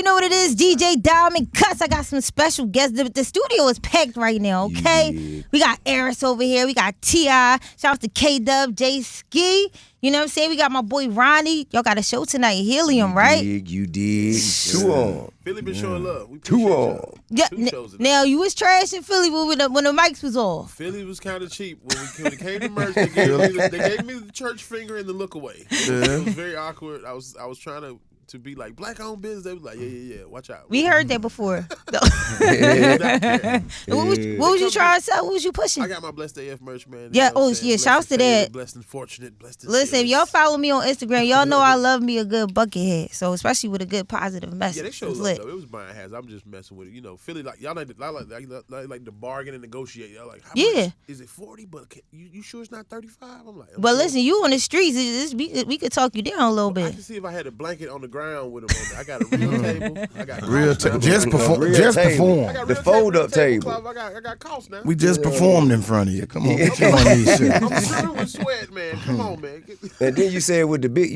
you know what it is. DJ Diamond Kuts. I got some special guests. The studio is packed right now, okay? Yeah. We got Eris over here. We got T.I. Shout out to K-Dubb, Jayski. You know what I'm saying? We got my boy Ronnie. Y'all got a show tonight, Helium, right? You dig. 2 on. Philly been showing love. We 2 on. Yeah, now, you was trash in Philly when the mics was off. Philly was kind of cheap. When it came to merch, they gave me the church finger and the look away. It was very awkward. I was trying to be like black-owned business. They was like, yeah, watch out. We heard that before. What was you trying to sell? What was you pushing? I got my Blessed AF merch, man. Yeah, shouts to that. Blessed and fortunate, blessed and Listen, if y'all follow me on Instagram, y'all know I love me a good bucket head. So especially with a good positive message. Yeah, they showed love, though. It was buying hats. I'm just messing with it. You know, Philly, like y'all like the bargain and negotiate. Y'all like, how much? Is it 40? But you sure it's not 35? I'm like, but listen, you on the streets, we could talk you down a little bit. I can see if I had a blanket on the ground with them on there. I got a real table. I got real table. Just perform. The fold-up table. I got costs now. We just performed in front of you. Come on, get you on these shit. I'm dripping with sweat, man. Come on, man. And then you said with the big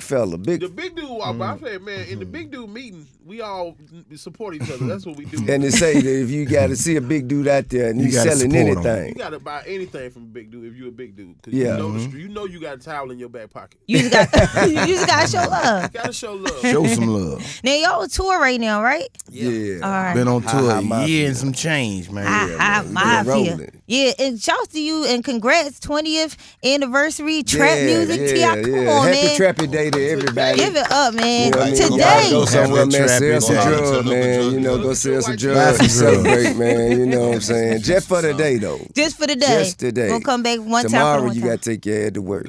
fella, the big dude. I said, man, in the big dude meeting, we all support each other. That's what we do. And they say that if you got to see a big dude out there and he's selling anything, you got to buy anything from a big dude if you're a big dude. Because you know you got a towel in your back pocket. You just got to show love. You got to show love. Show some love. Now y'all on tour right now, right? Yeah. All right. Been on tour a year and some change, man. Mafia. Yeah, and shouts to you and congrats 20th anniversary trap music. T.I. Come on, Happy man. Trappy Day to everybody. Give it up, man. You know what I mean? Today. Go somewhere, man. Sell some drugs, man. You know, go sell some drugs and celebrate, man. You know what I'm saying? Just for the day, though. Just for the day. Just today. We'll come back one tomorrow, time. You got to take your head to work.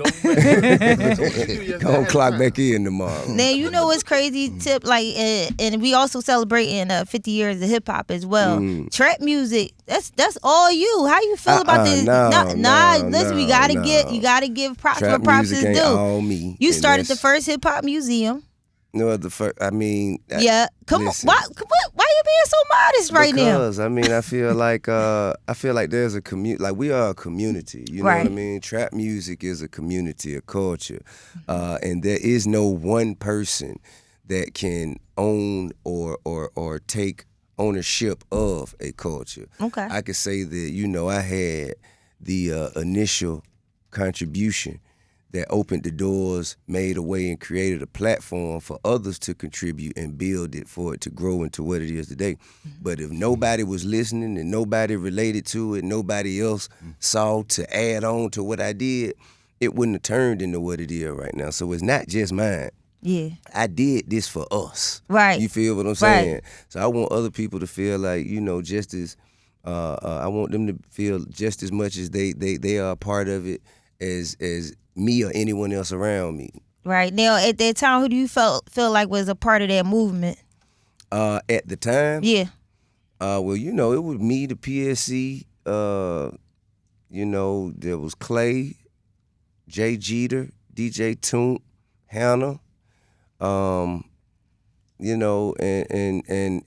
Go clock back in tomorrow. Now, you know what's crazy, Tip? Like, and we also celebrating 50 years of hip hop as well. Trap music, that's all you. How you feel about this? Listen, you gotta give props where props is due. All me. You started the first hip hop museum. No, the first. I mean, come on. Why you being so modest right now? Because I mean, I feel like there's a community. Like we are a community. You know what I mean? Trap music is a community, a culture, and there is no one person that can own or take ownership of a culture. Okay. I could say that, I had the initial contribution that opened the doors, made a way, and created a platform for others to contribute and build it for it to grow into what it is today. But if nobody was listening and nobody related to it, nobody else saw to add on to what I did, it wouldn't have turned into what it is right now. So it's not just mine. Yeah. I did this for us. Right. You feel what I'm saying? Right. So I want other people to feel like, just as, I want them to feel just as much as they are a part of it as me or anyone else around me. Right. Now, at that time, who do you feel like was a part of that movement? At the time? Yeah. Well, it was me, the PSC, there was Clay, Jay Jeter, DJ Toon, Hannah, and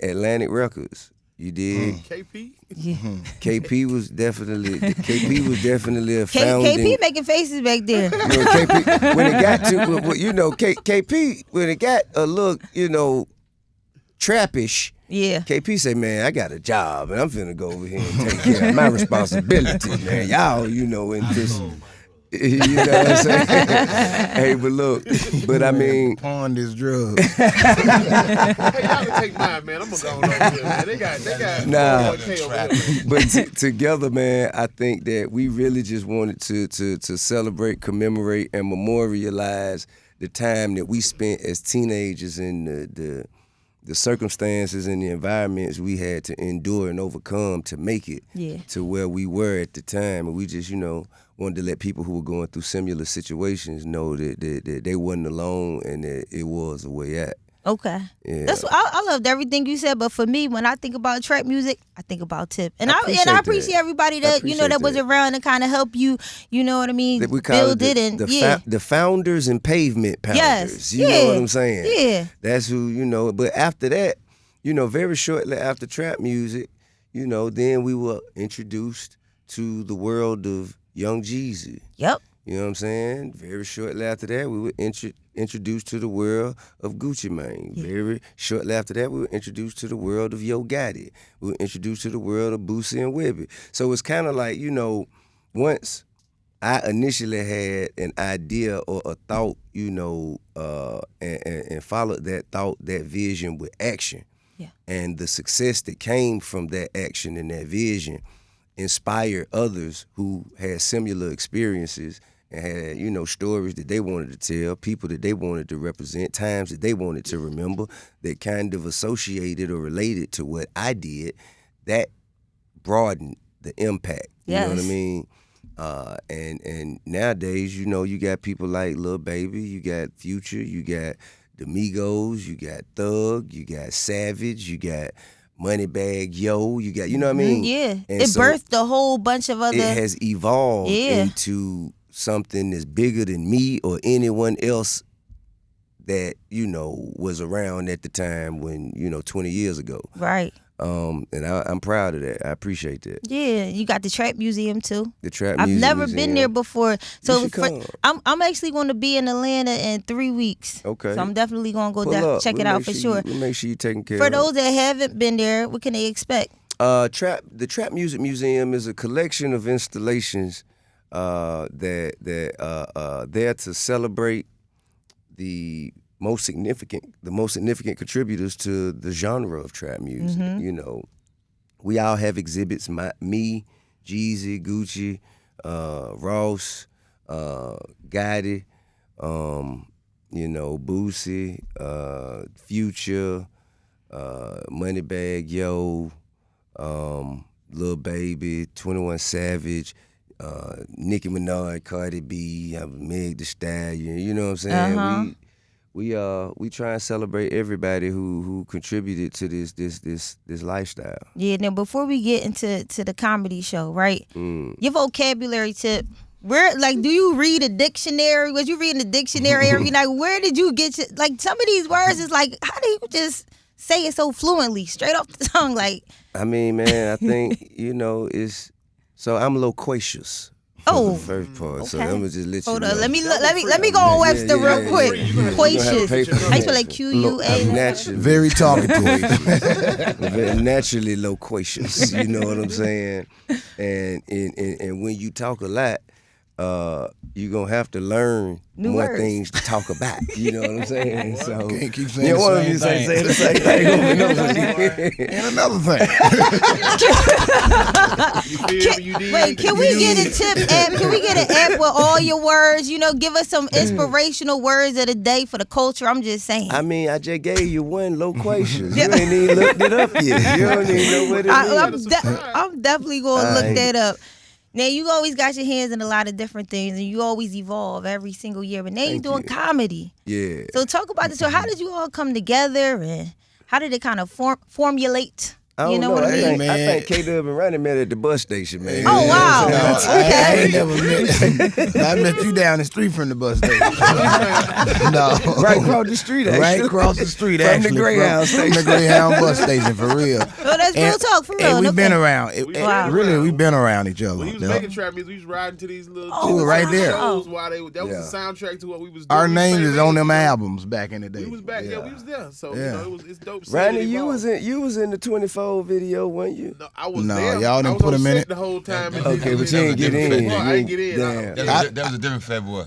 Atlantic Records. You did. KP? Yeah. KP was definitely a founding. KP making faces back there. KP, when it got to, KP, when it got a look, trappish. Yeah. KP say, man, I got a job and I'm finna go over here and take care of my responsibility, man. Y'all, in this. You know what I'm saying? Hey, but look, I mean, pawn this drug. Hey, y'all can take mine, man. I'm gonna go over here, man. They got nah. But together, man, I think that we really just wanted to celebrate, commemorate, and memorialize the time that we spent as teenagers in the circumstances and the environments we had to endure and overcome to make it to where we were at the time. And we just, wanted to let people who were going through similar situations know that they wasn't alone and that it was a way out. Okay. Yeah. That's what, I loved everything you said, but for me, when I think about trap music, I think about Tip. And I appreciate everybody that that was around to kind of help you, you know what I mean, build it and the founders and pavement pounders. Yes. You know what I'm saying? Yeah. That's who, but after that, very shortly after trap music, then we were introduced to the world of Young Jeezy. Yep. You know what I'm saying? Very shortly after that, we were introduced to the world of Gucci Mane. Very shortly after that, we were introduced to the world of Yo Gotti. We were introduced to the world of Boosie and Webby. So it's kind of like, once I initially had an idea or a thought, and followed that thought, that vision with action. Yeah. And the success that came from that action and that vision inspired others who had similar experiences and had, stories that they wanted to tell, people that they wanted to represent, times that they wanted to remember that kind of associated or related to what I did. That broadened the impact. You know what I mean? And nowadays, you got people like Lil Baby, you got Future, you got the Migos, you got Thug, you got Savage, you got Moneybag Yo, you got, you know what I mean? Yeah. And it birthed a whole bunch of other. It has evolved into something that's bigger than me or anyone else that, was around at the time when, 20 years ago. Right. And I'm proud of that. I appreciate that. Yeah, you got the Trap Museum too. The Trap I've Museum. never been there before, so come. I'm actually going to be in Atlanta in 3 weeks. Okay. So I'm definitely going to Pull up. check it We'll out make for sure. sure. We'll make sure you're taken care For of. those that haven't been there, what can they expect? The Trap Music Museum is a collection of installations that there to celebrate the most significant contributors to the genre of trap music. We all have exhibits. Me, Jeezy, Gucci, Ross, Gotti, Boosie, Future, Moneybag Yo, Lil Baby, 21 Savage, Nicki Minaj, Cardi B, Meg Thee Stallion. You know what I'm saying? We try and celebrate everybody who contributed to this lifestyle. Yeah. Now, before we get into the comedy show, right? Your vocabulary tip. Where, do you read a dictionary? Was you reading a dictionary every night? Where did you get some of these words is how do you just say it so fluently, straight off the tongue? I mean, man, I think, it's, so I'm loquacious. Oh, the first part. okay. So I'm gonna just let you hold know. on. Let me go on Webster real quick. Quacious. I used to like I'm naturally Very talkative. very naturally loquacious. You know what I'm saying? And when you talk a lot, you're gonna have to learn New more words. things to talk about. You know what I'm saying? So Can't keep saying you the want me same to say thing. the same thing over and over again. And another thing. Can we get a tip app? Can we get an app with all your words? Give us some inspirational words of the day for the culture. I'm just saying. I mean, I just gave you one loquacious. You ain't even looked it up yet. You don't even know what it is. I'm definitely going to look that up. Now, you always got your hands in a lot of different things, and you always evolve every single year. But now you're doing comedy. Yeah. So talk about this. So how did you all come together, and how did it kind of formulate? I don't know what I mean? I think K-Dub and Ronnie met at the bus station, man. Oh, wow. I ain't never met. I met you down the street from the bus station. No, Right across the street, actually. right across the street, From the actually, Greyhound from station. the Greyhound bus station, for real. Oh, that's real talk, for real. And we've been Okay. around. Wow. Really, we've been around each other. When he was making trap music, we was riding to these little we were right there. shows while that was the soundtrack to what we was doing. Our We names played is on them radio. albums back in the day. We was back, we was there. So Yeah. it's dope. Ronnie, you was in the 24 video, weren't you? No, I was No, there. y'all I didn't was put on him in set it? the whole time. and Okay, did- but you ain't get in. Well, I didn't get in. Damn. That was a different fat boy.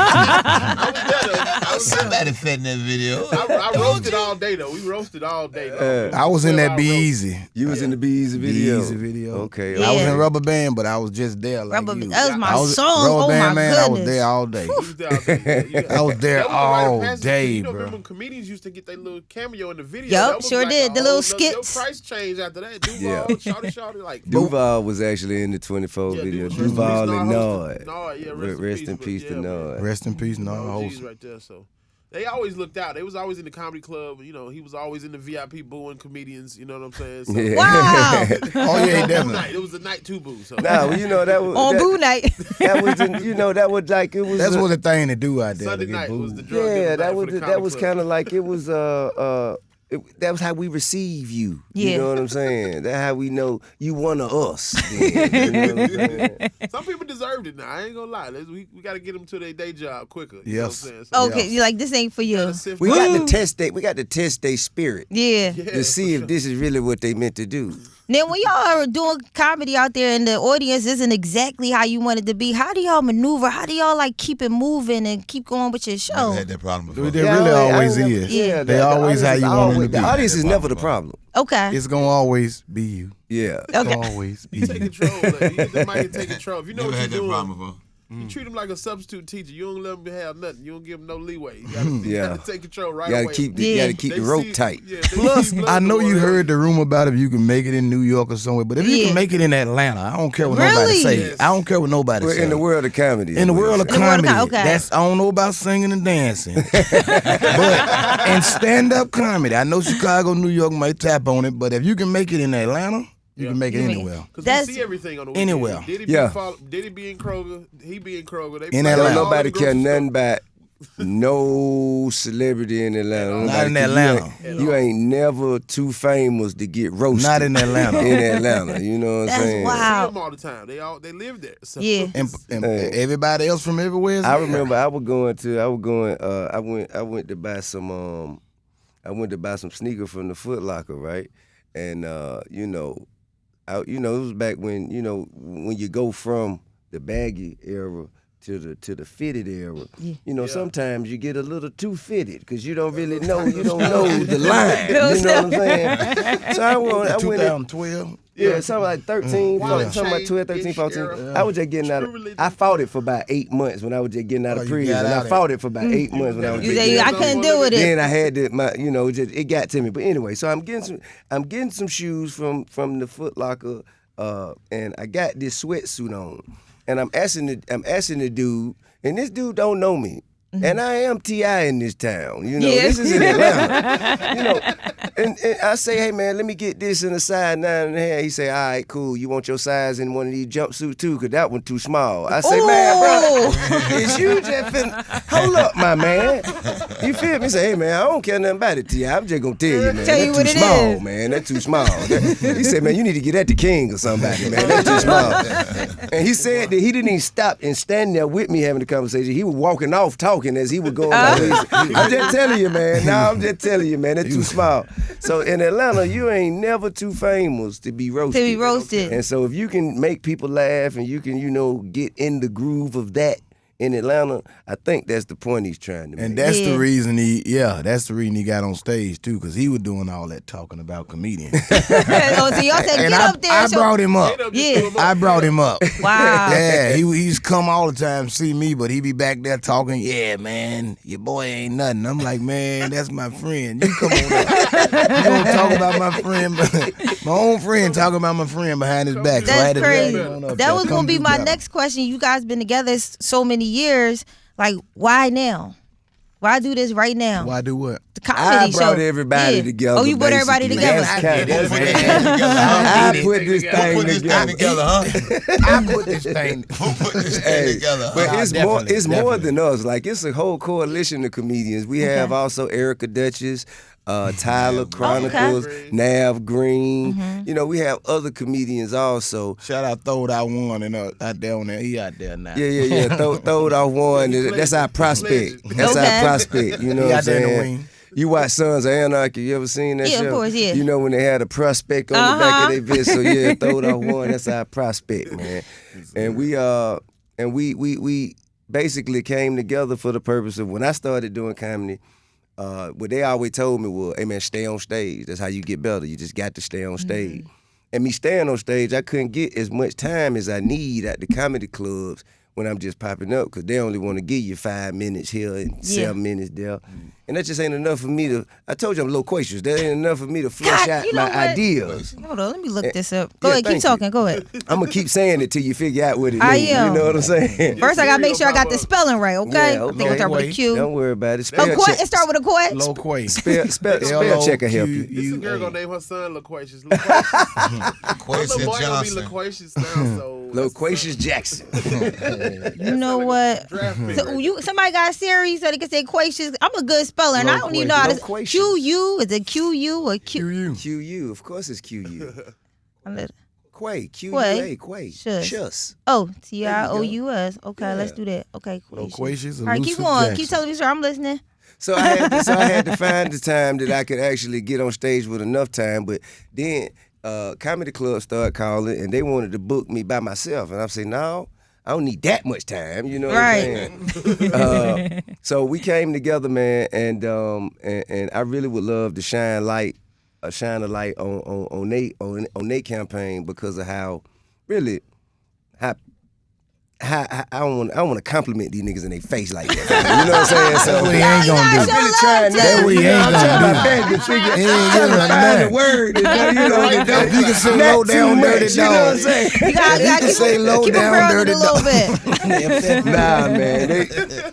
I was there. Somebody fed in that video. I roasted all day though. We roasted all day. Though. I was in that Be Well, I Easy. You was in the Beezy video. Easy video. Okay. Yeah. I was in Rubber Band, but I was just there like Rubber, you. that was my I was song. Rubber Oh Band my man. goodness. I was there all day. We was there all day. Yeah. I was there That was the rite of all passage. day, You know, bro. remember when comedians used to get their little cameo in the video? Yup, That was sure like did. a The whole little nother- your skits. price changed after that. Duval, Yeah. shawty, like. Duval was actually in the 24 video. Duval and Nod. Nod, yeah, Rest in peace to Nod. Rest in peace, no OGs host. right there. So they always looked out. They was always in the comedy club. You know, he was always in the VIP booing comedians. You know what I'm saying? So, Yeah. Wow. Oh yeah, definitely. It was the night too boo. So Nah, well, that was On that, Boo Night. that was that was like it was. That's what the thing to do out there. Sunday to get night was the booed. drug Yeah, dealer that night was for the that comedy was club. kind of like it was that was how we receive you. Yeah. You know what I'm saying? That's how we know you one of us. Then, you know what I'm saying? Some people deserved it now. I ain't gonna lie. We got to get them to their day job quicker. You Yes. know what I'm saying? So Okay, you're like, this ain't for you. gotta sift We through- got to test they. We got to test their spirit Yeah. Yeah, to see for if sure. this is really what they meant to do. Then when y'all are doing comedy out there and the audience isn't exactly how you want it to be, how do y'all maneuver? How do y'all like keep it moving and keep going with your Never show? had that problem before. They really always I is. Yeah. They always how you want them to The be. audience is never the problem. Okay. It's gonna always be you. Yeah. Okay. Always be You take you. control. Like, you get the mic and take control. If you know Never what had you're that doing, problem before. you treat them like a substitute teacher. You don't let them have nothing. You don't give them no leeway. You Yeah. gotta take control right You gotta away. keep the, Yeah. you gotta keep They the rope see- tight. yeah, they Plus, see blood I know in the you water. heard the rumor about if you can make it in New York or somewhere, but if you Yeah. can make it in Atlanta, I don't care what nobody Really? say. Yes. I don't care what nobody We're say. in the world of comedy. In the world of In the world of comedy, okay. that's I don't know about singing and dancing, but in stand-up comedy, I know Chicago, New York might tap on it, but if you can make it in Atlanta, you can make it You make it. anywhere. Because That's- we see everything on the weekend. Anywhere. Diddy Yeah. Diddy be in Kroger. He be in Kroger. They In play Atlanta. Don't all nobody the care grocery nothing stores. about no celebrity in Atlanta. Not Nobody in care. Atlanta. You ain't never too famous to get roasted. Not in Atlanta. In Atlanta, you know what I'm That's saying? wild. See them all the time. They live there. So. Yeah. And Hey. everybody else from everywhere is I there. remember I went to buy some sneakers from the Foot Locker, right? And it was back when when you go from the baggy era to the fitted era. Yeah. Sometimes you get a little too fitted because you don't really know the line. You know what I'm saying? So I went in, 2012. yeah, something like 13, Wild something like chain, 12, 13, ish 14. era. I was just getting out of, True I fought it for about 8 months when I was just getting out Oh, of you prison. got And out I of fought it for about 8 months when I was You just say, getting I out. couldn't deal with it. Then I had to, it got to me. But anyway, so I'm getting some shoes from the Foot Locker, and I got this sweatsuit on, and I'm asking the dude, and this dude don't know me. And I am T.I. in this town, Yeah. This is in Atlanta, and I say, hey man, let me get this in a size 9.5. He say, all right, cool. You want your size in one of these jumpsuits too? Cause that one too small. I say, man, bro, is you just finna hold up, my man? You feel me? Say, hey man, I don't care nothing about it, T.I. I'm just gonna tell you, man. Tell you That's what too it small, is. man. That's too small. He said, man, you need to get that to King or somebody, man. That's too small. And he said that he didn't even stop and stand there with me having a conversation. He was walking off talking as he was going like this. I'm just telling you, man. I'm just telling you, man. That's too small. So in Atlanta, you ain't never too famous to be roasted. To be roasted. And so if you can make people laugh and you can, get in the groove of that in Atlanta, I think that's the point he's trying to make. And that's Yeah. the reason he got on stage too, because he was doing all that talking about comedians. So y'all said, And get up there. I show- brought him up. Yeah. I brought him up. Wow. Yeah, he used to come all the time see me, but he be back there talking, yeah, man, your boy ain't nothing. I'm like, man, that's my friend. You come on up. You gonna talk about my friend, my own friend talking about my friend behind his back. So I had That's to drag crazy. him on up That there. was Come gonna be do my better. next question. You guys been together so many years. Like, why now? Why do this right now? Why do what? The comedy I show. brought everybody Yeah. together. Oh, you brought everybody basically. together. That's kind We'll of- put this thing together, huh? I put this We'll thing put this thing together. together, huh? I put this thing. We'll put this thing Hey, together, huh? but Nah, it's definitely, more definitely. than us. Like it's a whole coalition of comedians. We have also Erica Duchess, Tyler Chronicles, Okay. Nav Green. We have other comedians also. Shout out Throwed Out One and out there on there. He out there now. Yeah. Throw it off one. That's our prospect. That's Okay. our prospect. You know He what I'm out there in the saying? wing. You watch Sons of Anarchy. You ever seen that Yeah, show? of course, yeah. You know when they had a prospect on the back of their vest. So yeah, throw it off one. That's our prospect, man. And we basically came together for the purpose of when I started doing comedy. What they always told me was, hey man, stay on stage. That's how you get better. You just got to stay on stage. And me staying on stage, I couldn't get as much time as I need at the comedy clubs when I'm just popping up because they only want to give you 5 minutes here and 7 minutes there. And that just ain't enough for me to, I told you I'm loquacious. That ain't enough for me to flush God, out you know my what? ideas. Hold on, let me look this up. Go yeah, ahead, keep thank you. talking. Go ahead. I'm going to keep saying it till you figure out what it I means. am. You know what I'm saying? First, I gotta make sure I got the Pop up. spelling right. Okay. Yeah, I think I'll start with a okay. Q. Don't worry about it. A Spell quet. check. It start with a quet. Low Quay. Spell check will help you. This L-O-Q-U-A. girl gonna name her son Loquacious. Loquacious. My Quincy little boy gonna be Johnson. loquacious now, so Loquacious Jackson. You know what? Draft pick So somebody got a series so they can say Quacious. I'm a good speller, and I don't even know how to. Loquacious. QU is it QU or Q? QU, of course it's QU. Quay, QUA, Quay. Shuss. Oh, TIOUS. Okay, let's do that. Okay, Loquacious. All right, keep going. Keep telling me, sir. I'm listening. So I had to find the time that I could actually get on stage with enough time. But then comedy club started calling, and they wanted to book me by myself. And I'm saying, no, I don't need that much time. You know what I'm saying? So we came together, man, and I really would love to shine a light on they campaign because of how really how I don't want to compliment these niggas in their face like that. You know what I'm saying? So we ain't gonna do. I'm really trying That we ain't gonna do. my best to figure He ain't trying to giving find nothing. the word. That, You can say low down dirty You know what I'm dog. saying? You gotta say low keep down it dirty a little bit. Nah,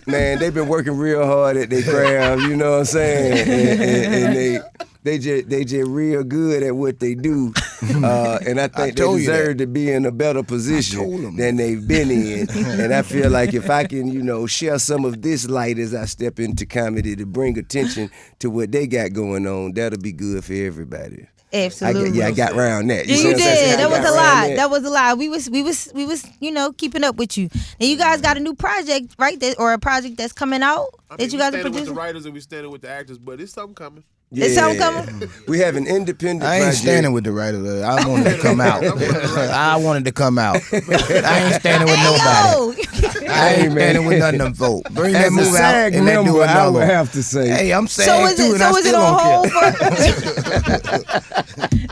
man, they've been working real hard at their craft. You know what I'm saying? And they just real good at what they do, and I think they deserve to be in a better position than they've been in. And I feel like if I can, share some of this light as I step into comedy to bring attention to what they got going on, that'll be good for everybody. Absolutely. I got round that. Yeah, you did. That was a lot. That was a lot. We was keeping up with you. And you guys got a new project, right? Or a project that's coming out that you guys are producing. producing. With the writers and we standing with the actors, but it's something coming. Yeah. Is something coming? We have an independent I ain't project. standing with the writer. I wanted to come out. I wanted to come out. I ain't standing with nobody. I ain't standing with none of them folk. Bring that move out and then do I would another. have to say. Hey, I'm So sad is too, it? and I So is it still on don't hold care.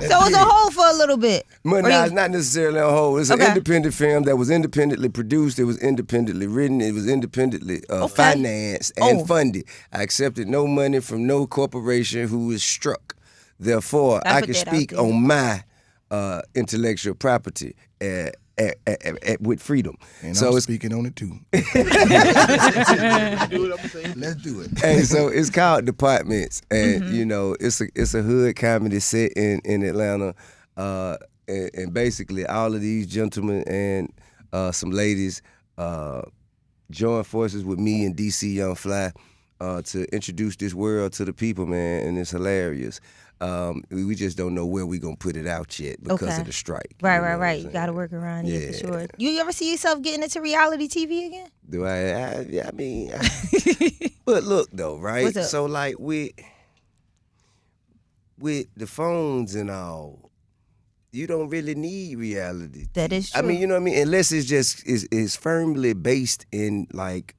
So it's on hold for a little bit. But Or nah, you- it's not necessarily on hold. It's an independent film that was independently produced. It was independently written. It was independently financed and funded. I accepted no money from no corporation who was struck. Therefore, I can speak on my intellectual property with freedom. And so I'm it's speaking on it too. Let's do it. and so it's called Departments, and it's a hood comedy set in Atlanta, and basically all of these gentlemen and some ladies join forces with me and DC Young Fly to introduce this world to the people, man, and it's hilarious. We just don't know where we're gonna put it out yet because of the strike. Right. You gotta work around it for sure. You ever see yourself getting into reality TV again? Do I mean, but look though, right? What's up? So like with the phones and all, you don't really need reality. That is true. I mean, you know what I mean? Unless it's just is firmly based in like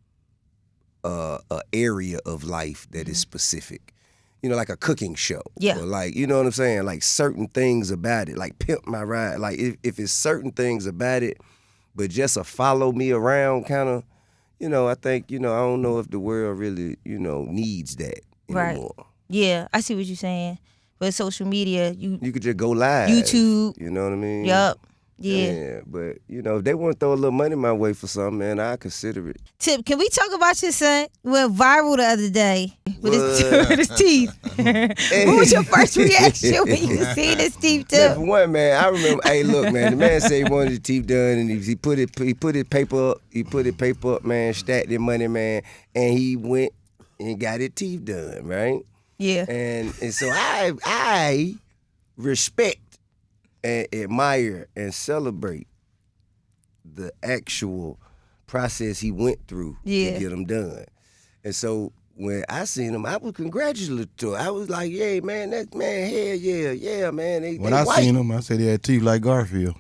a area of life that is specific. Like a cooking show. Yeah. Or like, you know what I'm saying? Like certain things about it. Like Pimp My Ride. Like if it's certain things about it, but just a follow me around kind of, I think, I don't know if the world really, needs that anymore. Right. Yeah, I see what you're saying. But social media, you could just go live. YouTube. You know what I mean? Yup. Yeah. But, if they want to throw a little money my way for something, man, I consider it. Tip, can we talk about your son? Went viral the other day with his teeth. What was your first reaction when you seen his teeth, Tip? Man, for one, man, I remember. Hey, look, man, the man said he wanted his teeth done, and he put his paper up. He put his paper up, man, stacked his money, man, and he went and got his teeth done, right? Yeah. And so I respect and admire and celebrate the actual process he went through to get them done. And so when I seen him, I was congratulatory. I was like, "Yeah, man, hell yeah, man." When I seen him, I said he had teeth like Garfield.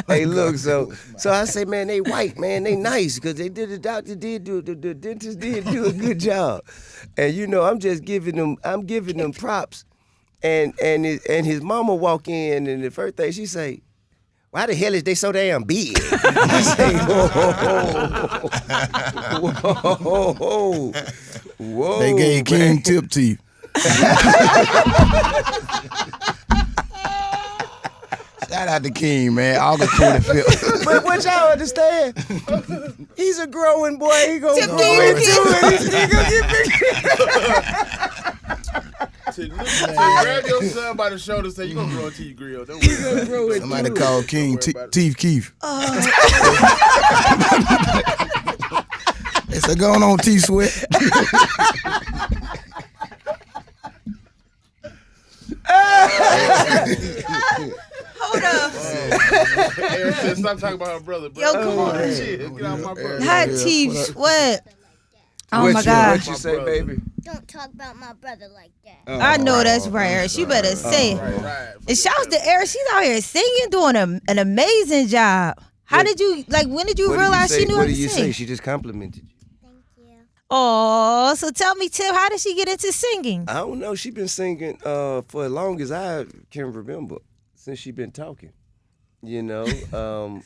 Hey, look, so I say, man, they white, man, they nice because the dentist did do a good job, and I'm just giving them props. And his mama walk in, and the first thing she say, "Why the hell is they so damn big?" I say, whoa. They gave King tip teeth. Shout out to King, man. August 25th. But what y'all understand? He's a growing boy. He gonna grow into it. He gonna get bigger. To look Grab your son by the shoulder and say, you going to grow until you grill. Don't worry about it. Somebody called King Teeth Keith. They said, going on, T Sweat. Hold up. Aaron said, stop talking about her brother, bro. Yo, come on. Shit, get out my brother. Hot teeth. What? Oh What my you- God. What you say, baby? Don't talk about my brother like that. I know that's right, Eric. You better say it. Right. And shouts to Eric. She's out here singing, doing an amazing job. How did you, when did you realize she knew how What to did you sing? say? She just complimented you. Thank you. Oh, so tell me, Tim, how did she get into singing? I don't know. She been singing for as long as I can remember, since she been talking. You know,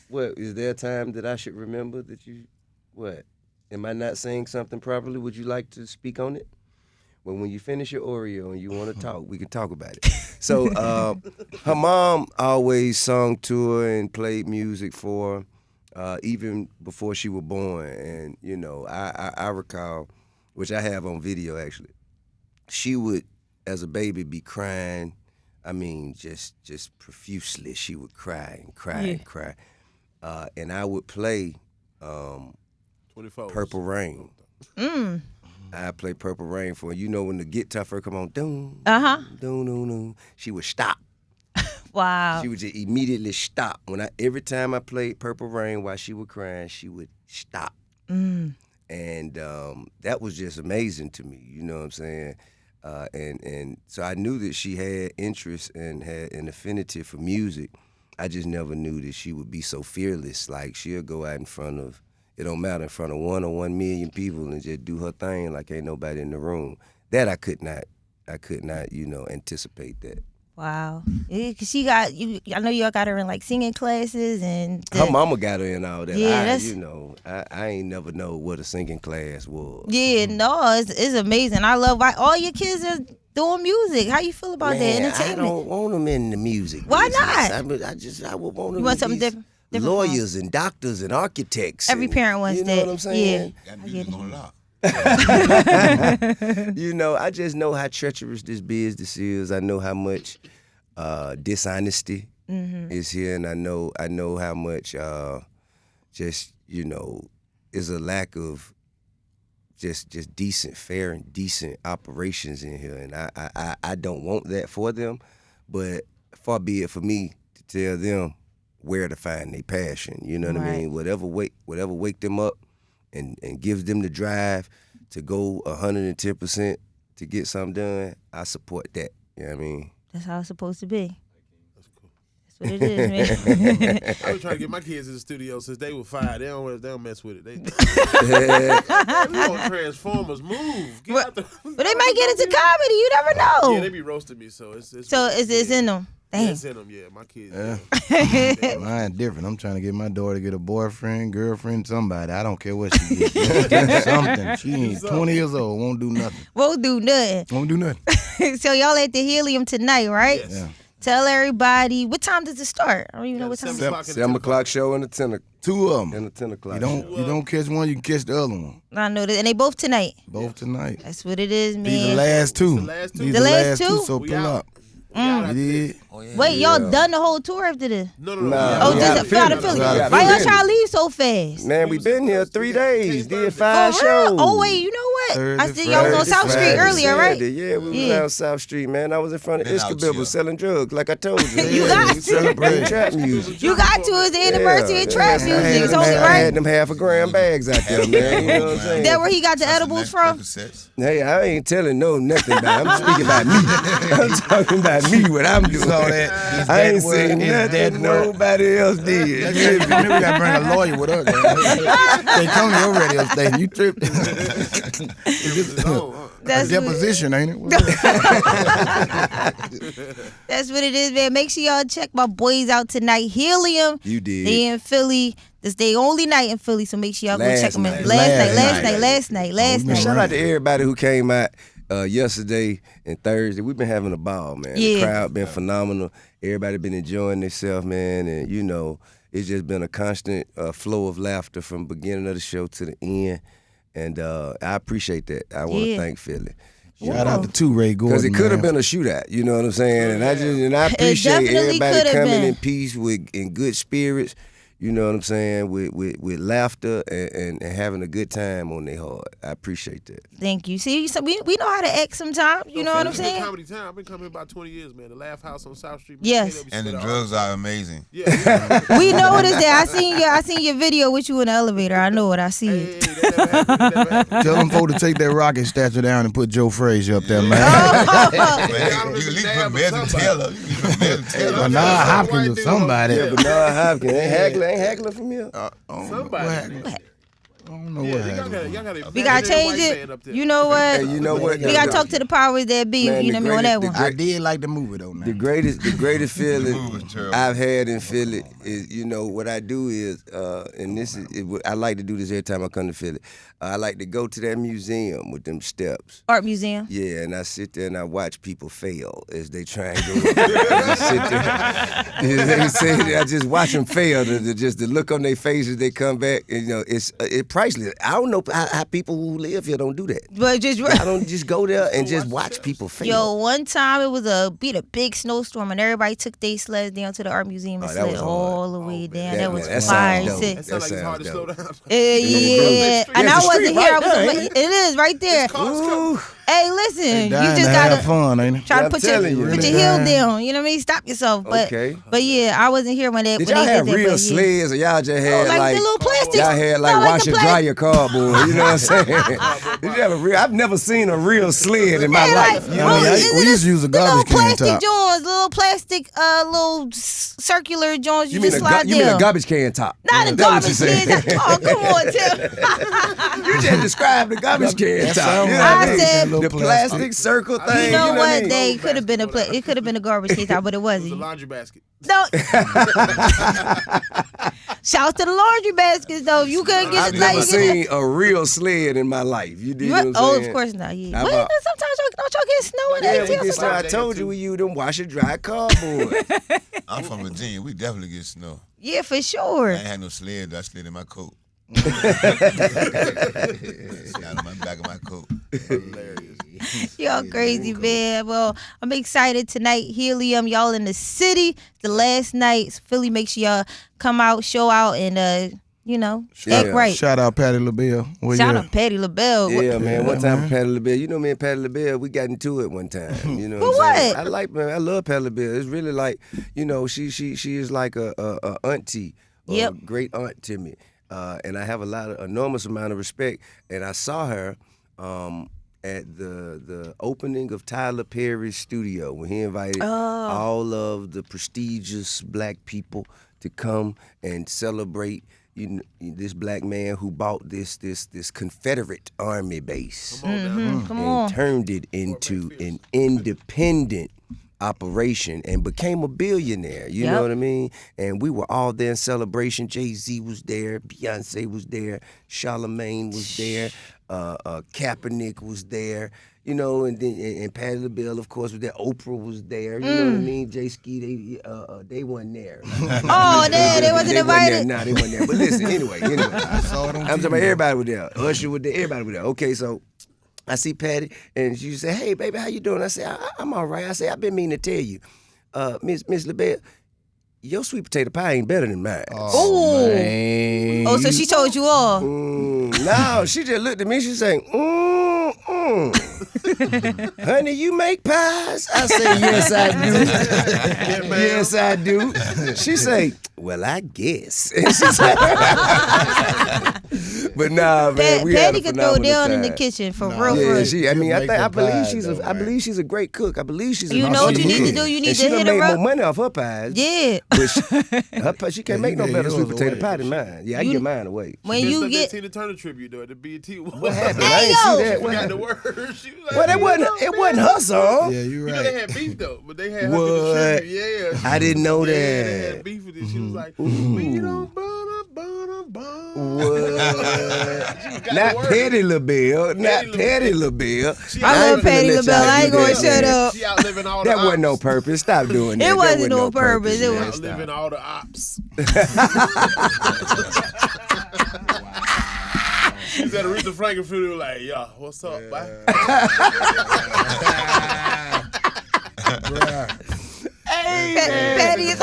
what is there a time that I should remember that you? What? Am I not saying something properly? Would you like to speak on it? Well, when you finish your Oreo and you want to talk, we can talk about it. So, her mom always sung to her and played music for her, even before she was born. And you know, I recall, which I have on video actually. She would, as a baby, be crying. I mean, just profusely. She would cry and cry and cry, and I would play 24. Purple Rain. I play Purple Rain for her. You know when the guitar first come on, doom, doom, doom, doom. She would stop. Wow. She would just immediately stop. Every time I played Purple Rain while she was crying, she would stop. And that was just amazing to me. You know what I'm saying? And so I knew that she had interest and had an affinity for music. I just never knew that she would be so fearless. Like she'll go out in front of, it don't matter, in front of 1 or 1 million people and just do her thing like ain't nobody in the room. That I could not, anticipate that. Wow. Yeah, 'cause she got you. I know y'all got her in singing classes and. Her mama got her in all that. Yeah, I ain't never know what a singing class was. Yeah, no, it's amazing. I love why all your kids are doing music. How you feel about that Man, entertainment? I don't want them in the music. Why business. not? I would want them. You want to something be different for 'em? Lawyers and doctors and architects. Every and, parent wants you know that. what I'm saying? That I get music it. on lock. You know, I just know how treacherous this business is. I know how much dishonesty is here, and I know how much is a lack of just decent, fair, and decent operations in here, and I don't want that for them, but far be it for me to tell them where to find their passion. You know what I mean? Whatever wake them up and gives them the drive to go 110% to get something done, I support that. You know what I mean? That's how it's supposed to be. That's cool. That's what it is, man. I was trying to get my kids in the studio since they were 5. They don't mess with it. They want Transformers. Move. Get out the. But they might get into comedy. You never know. Yeah, they be roasting me, so it's it's in them. Yeah, Damn. it's in them. Yeah, my kids. Yeah. Mine different. I'm trying to get my daughter to get a boyfriend, girlfriend, somebody. I don't care what she gets. Something. She ain't 20 years old. Won't do nothing. Won't do nothing. Won't do nothing. So y'all at the Helium tonight, right? Yes. Yeah. Tell everybody, what time does it start? I don't even know what time. 7 o'clock. 7 o'clock show and a 10 Two of them. and a 10 o'clock. You don't catch one, you can catch the other one. I know that, and they both tonight. Both tonight. That's what it is, man. These the last two. The last two. These The last two? So We pull out. up. We out after You this. did? Oh, yeah. Wait, y'all done the whole tour after this? No. Nah. Oh, we just out out of Philly. We out of Why y'all Philly. trying to leave so fast? Man, we been here 3 days. Did For 5 real? shows. Oh wait, you know what? I Thursday, see y'all was on Friday, South Street Saturday, earlier, right? Saturday. Yeah, we was Yeah. down South Street, man. I was in front of Been out Iskabibble here. selling drugs, like I told you. You got to. Celebrating trap music. You got to. It's the anniversary of trap I music. had It's them- only I right. had them half a gram bags out there, man. You know what I'm saying? That where he got the edibles from? Percocets. Hey, I ain't telling nothing about it. I'm speaking about me. I'm talking about me, what I'm doing. saw that? Is I that ain't word? saying Is nothing that word? nobody else did. Maybe we gotta bring a lawyer with us. They come to your radio station. You tripped. It was his own, huh? That's what, Deposition, ain't it? that's what it is, man. Make sure y'all check my boys out tonight. Helium. You did. They in Philly. This their only night in Philly, so make sure y'all go Last check them night. in. Last Last night. Shout out to everybody who came out yesterday and Thursday. We've been having a ball, man. Yeah. The crowd been phenomenal. Everybody been enjoying themselves, man. And, you know, it's just been a constant flow of laughter from beginning of the show to the end. And I appreciate that. I want to Yeah. thank Philly. Shout out to Two Ray Gordon. Because it could have man. been a shootout, you know what I'm saying? And I appreciate definitely everybody could have coming been. in peace in good spirits, you know what I'm saying, with laughter and having a good time on their heart. I appreciate that. Thank you. See, so we know how to act sometimes. You know what I'm It's been saying? Comedy Town. I've been coming here about 20 years, man. The Laugh House on South Street. Man. Yes. And the drugs are amazing. Yeah. We know what is there. I seen your video with you in the elevator. I know it. I see it. That never happened. That never happened. Tell them folks to take that rocket statue down and put Joe Frazier up there, man. Man, you Y'all can at least nab put Mezzo somebody. Taylor. You can put Mezzo Taylor. Bernard Hopkins or somebody. Yeah, Bernard Hopkins ain't haggling from here. Somebody. I don't know Yeah, what y'all happened. gotta We gotta change it. You know what? Hey, you know what? We gotta talk to the powers that be. Man, You know what I mean on that one. I did like the movie though, man. The greatest feeling Move was terrible. I've had in Philly is, you know, what I do is, and this is, I like to do this every time I come to Philly. I like to go to that museum with them steps. Art museum. Yeah, and I sit there and I watch people fail as they try and go. I just sit there. They say, I just watch them fail. Just the look on their faces, they come back. And, you know, it's priceless. I don't know how people who live here don't do that. But just I don't just go there and just watch people fail. yo, one time it was a big snowstorm and everybody took their sleds down to the art museum and that sled was hard. all the way down. That was that fire. sounds dope. Shit. That sounds like it's hard to slow dope. down. Yeah, and Yeah, I it's a wasn't street here. I right was. there, ain't It is right there. Ooh. Hey, listen, you Dying just to gotta have fun, ain't it? try Yeah, to I'm put your telling you. put your Really heel dying. down. You know what I mean? Stop yourself. But Okay. but yeah, I wasn't here when they Did when y'all they have did that. real but yeah. sleds or y'all just had like the little plastic. y'all had like No, like wash the and dry your cardboard, you know what I'm saying? Did you have a real, I've never seen a real sled in my Hey, life. like, You know I mean, what I I- mean? we used to use a the little garbage can plastic top. joints, little plastic, circular joints. You, You mean just a slide you mean down. a garbage can top? Not a That's what you garbage can. said. Oh, come on, Tim. You just described the garbage can That top. sound You know right. what I mean? said- The plastic circle thing. You know what I what? mean? They could have been it could have been a garbage can top, but it It was a wasn't. laundry basket. No. Shouts to the laundry baskets though. If you couldn't get I've it, never like, you get seen a real sled in my life. You did it. what I'm Oh, saying? of course not. Yeah. How Well, about- sometimes don't y'all get snow in Yeah, there we too? get snow. I sometimes? told you we use them wash and dry cardboard. I'm from Virginia. We definitely get snow. Yeah, for sure. I ain't had no sled. I slid in my coat. Down in my back of my coat. Y'all crazy, man. Well, I'm excited tonight. Helium, y'all in the city. The last night, Philly. Make sure y'all come out, show out, and act right. Shout out Patti LaBelle. Where Shout you out Patti LaBelle. Yeah, man. One Yeah, time man. Patti LaBelle, you know me and Patti LaBelle, we got into it one time. You know For what? I'm saying? what? I love Patti LaBelle. It's really like, you know, she is like a auntie, Yep. a great aunt to me, and I have enormous amount of respect. And I saw her at the opening of Tyler Perry's studio when he invited all of the prestigious black people to come and celebrate. This black man who bought this Confederate Army base Come and on. turned it into an independent operation and became a billionaire. You know Yep. what I mean? And we were all there in celebration. Jay-Z was there, Beyonce was there, Charlamagne was there, Kaepernick was there. You know, and then and Patti LaBelle, of course, was there. Oprah was there. You know what I mean? Jayski, they weren't there. Oh, they wasn't invited? Nah, they wasn't there. But listen, anyway. I saw it on I'm talking TV. about everybody was there. Usher was there. Everybody was there. Okay, so I see Patty, and she said, "Hey, baby, how you doing?" I said, "I'm all right." I said, "I've been meaning to tell you, Miss LaBelle, your sweet potato pie ain't better than mine." Oh. Man. Oh, so she told you all. No, she just looked at me. She said, "Honey, you make pies?" I said, "Yes, I do." Yes, I do. She say, "Well, I guess." And she said, but nah, man, we had Patty a could throw phenomenal down in the time. kitchen for real. Yeah, real. she. I mean, She'll make I the believe pies, she's though, I man. believe she's a great cook. I believe she's. You an know what awesome you need to cook. do? You need and to she done hit her made up. more money off her pies. Yeah. But she can't make no you better gave sweet yours potato away. pie than mine. Yeah, I You- give mine away. When It's you like that get Tina Turner tribute though at the BET. What happened? Hey, I ain't yo! see that. What Forgot happened? the word. She was like, Well, it wasn't her song. Yeah, you You know right. they had beef though, but they had her What? do the tribute. Yeah, I didn't know yeah, that. they had beef with it. She was like, "We don't burn." Not Patti LaBelle. Not Patti LaBelle. I love ain't finna Patti let LaBelle. y'all I ain't do gonna that, shut man. up. She outliving all the That wasn't no ops. purpose. Stop doing that. It That wasn't no purpose. purpose. It man. was- Outliving all the ops. She was at Aretha Franklin funeral, like, yeah, what's up, bye? Patty is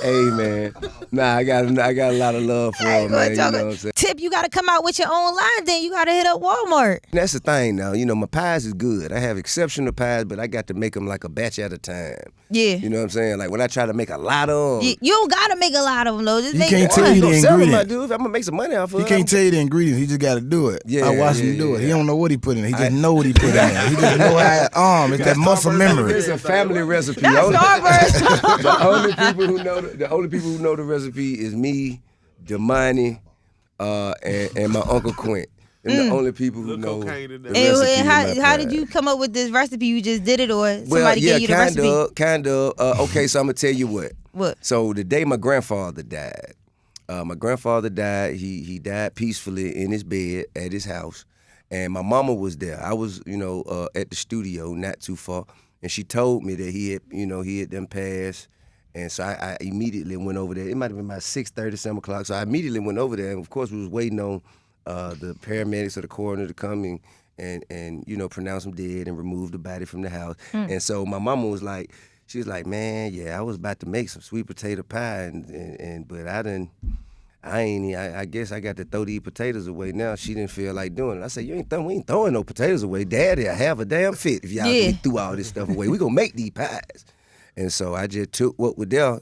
Hey man, nah, I got a lot of love for him, man. You know what I'm saying? Tip, you got to come out with your own line. Then you got to hit up Walmart. That's the thing now. You know, my pies is good. I have exceptional pies, but I got to make them like a batch at a time. Yeah. You know what I'm saying? Like when I try to make a lot of them. You don't got to make a lot of them, though. Just He make can't one. tell you the Sell 'em, ingredients. dude. I'm gonna make some money off of He it. can't tell you the ingredients. He just got to do it. Yeah, I watched yeah, him do it. yeah. He don't know what he put in it. He just know what he put in it. He just know how it's that muscle memory. It's a family recipe. That's Starburst. The only people who know the recipe is me, Damani, and my Uncle Quint. And the only people who know cocaine in the there. recipe And in my how pie. did you come up with this recipe? You just did it, or somebody Well, yeah, gave you the recipe? kind of. Okay, so I'm gonna tell you what. What? So the day my grandfather died, He died peacefully in his bed at his house, and my mama was there. I was, at the studio, not too far, and she told me that he had done passed. And so I immediately went over there. It might have been about 6:30, 7 o'clock. So I immediately went over there. And of course, we was waiting on the paramedics or the coroner to come and pronounce him dead and remove the body from the house. And so my mama was like, she was like, man, yeah, I was about to make some sweet potato pie, but I guess I got to throw these potatoes away now. She didn't feel like doing it. I said, we ain't throwing no potatoes away. Daddy, I have a damn fit if y'all threw all this stuff away. We gonna make these pies. And so I just took what was there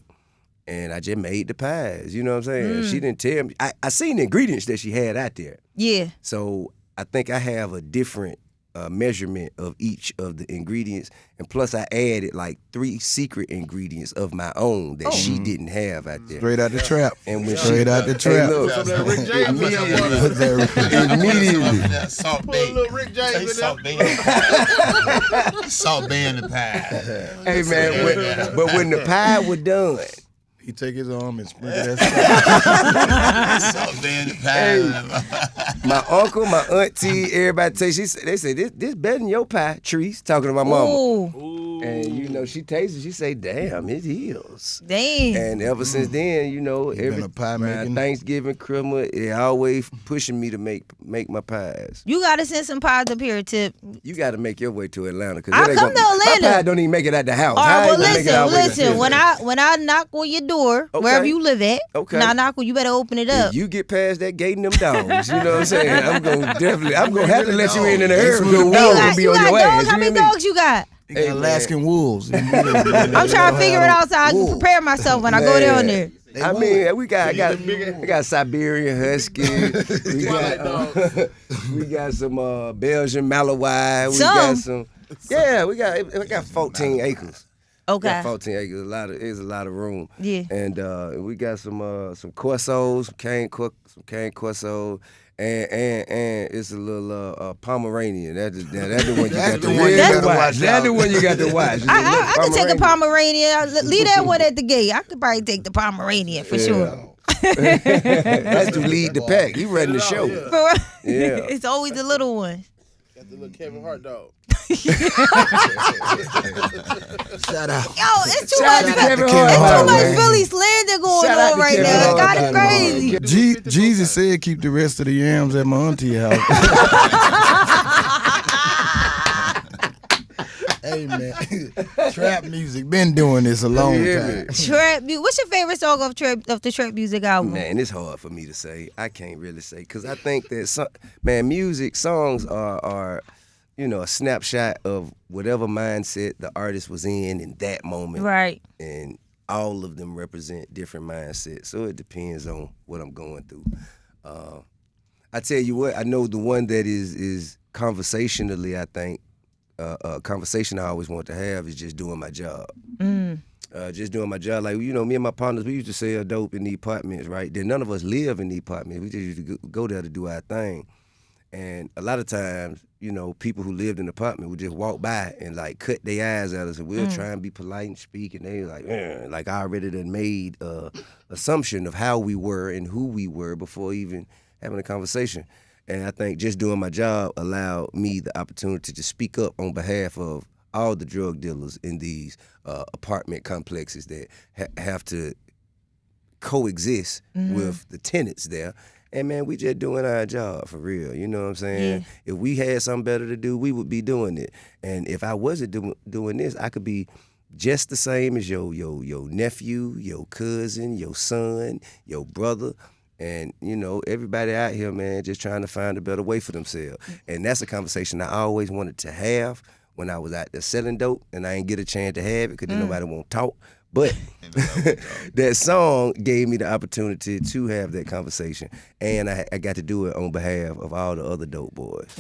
and I just made the pies. You know what I'm saying? She didn't tell me. I seen the ingredients that she had out there. Yeah. So I think I have a different measurement of each of the ingredients. And plus I added like 3 secret ingredients of my own that she didn't have out there. Straight out the trap. And when Straight out the trap. Hey, look, Some of that Rick James in there, boy. immediately. Salt Put a Bay. little Rick James in there. Salt Bay. Salt Bay in the pie. Hey man, but when the pie was done, He take his arm and sprinkle that Salt Bay in the pie. my uncle, my auntie, everybody they say this better than your pie, Trees, talking to my mama. Ooh. And she tasted, she say, damn, it heals. Damn. And ever since then, every a pie around making? Thanksgiving, Christmas, it always pushing me to make my pies. You got to send some pies up here, Tip. You got to make your way to Atlanta. I'll come to Atlanta. My pie don't even make it out the house. All How right, you well, gonna make it all the way to listen. Philly? When I knock on your door, Okay. wherever you live at, Okay. when I knock on, you better open it up. If you get past that gate and them dogs, you know what I'm saying? I'm gonna have to let you in a hurry. That's Because what them the dogs dog- gonna be you on got your dogs? ass. How You many hear me? dogs you got? He got Hey, Alaskan wolves. I'm trying to figure it out so I can prepare myself when I go down there. I mean, I got Siberian Husky. We got some Belgian Malinois. We got some. Yeah, we got 14 acres. Okay. Got 14 acres. It's a lot of room. Yeah. And we got some Corsos, some cane Corso. And it's a little Pomeranian. That's the one you got to watch. That's the one you got to watch. I could take a Pomeranian. Leave that one at the gate. I could probably take the Pomeranian for sure. That's to lead the pack. He running the show. Yeah. It's always the little one. Got the little Kevin Hart dog. Shout out. Yo, it's too Shout much. out to Kevin It's Hart, too man. much Philly slander going Shout out on to right Kevin now. Hart, God is man. crazy. Jesus said keep the rest of the yams at my auntie house. Hey man, trap music been doing this a long time. Trap. What's your favorite song of the trap music album? Man, it's hard for me to say. I can't really say because I think that songs are a snapshot of whatever mindset the artist was in that moment. Right. And all of them represent different mindsets. So it depends on what I'm going through. I tell you what, I know the one that is conversationally, I think, a conversation I always want to have is just doing my job. Just doing my job. Like, me and my partners, we used to sell dope in the apartments, right? Then none of us live in the apartments. We just used to go there to do our thing. And a lot of times, people who lived in the apartment would just walk by and like cut their eyes at us, and we'll try and be polite and speak, and they like I already done made assumption of how we were and who we were before even having a conversation. And I think just doing my job allowed me the opportunity to speak up on behalf of all the drug dealers in these apartment complexes that have to coexist with the tenants there. And man, we just doing our job for real. You know what I'm saying? Yeah. If we had something better to do, we would be doing it. And if I wasn't doing this, I could be just the same as your nephew, your cousin, your son, your brother. And, you know, everybody out here, man, just trying to find a better way for themselves. And that's a conversation I always wanted to have when I was out there selling dope, and I ain't get a chance to have it because nobody won't talk. But that song gave me the opportunity to have that conversation, and I got to do it on behalf of all the other dope boys.